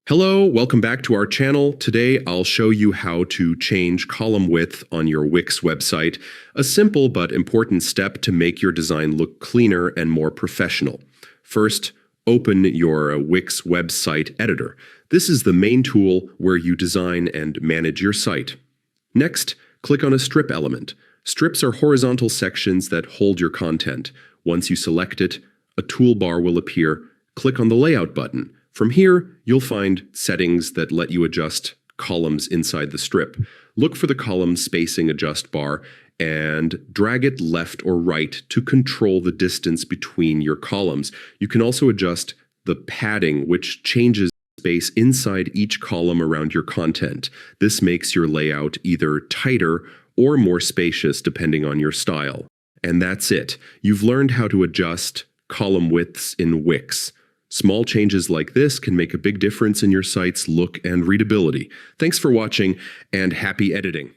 Hello, welcome back to our channel. Today I'll show you how to change column width on your Wix website, a simple but important step to make your design look cleaner and more professional. First, open your Wix website editor. This is the main tool where you design and manage your site. Next, click on a strip element. Strips are horizontal sections that hold your content. Once you select it, a toolbar will appear. Click on the Layout button. From here, you'll find settings that let you adjust columns inside the strip. Look for the column spacing adjust bar and drag it left or right to control the distance between your columns. You can also adjust the padding, which changes space inside each column around your content. This makes your layout either tighter or more spacious depending on your style. And that's it. You've learned how to adjust column widths in Wix. Small changes like this can make a big difference in your site's look and readability. Thanks for watching, and happy editing!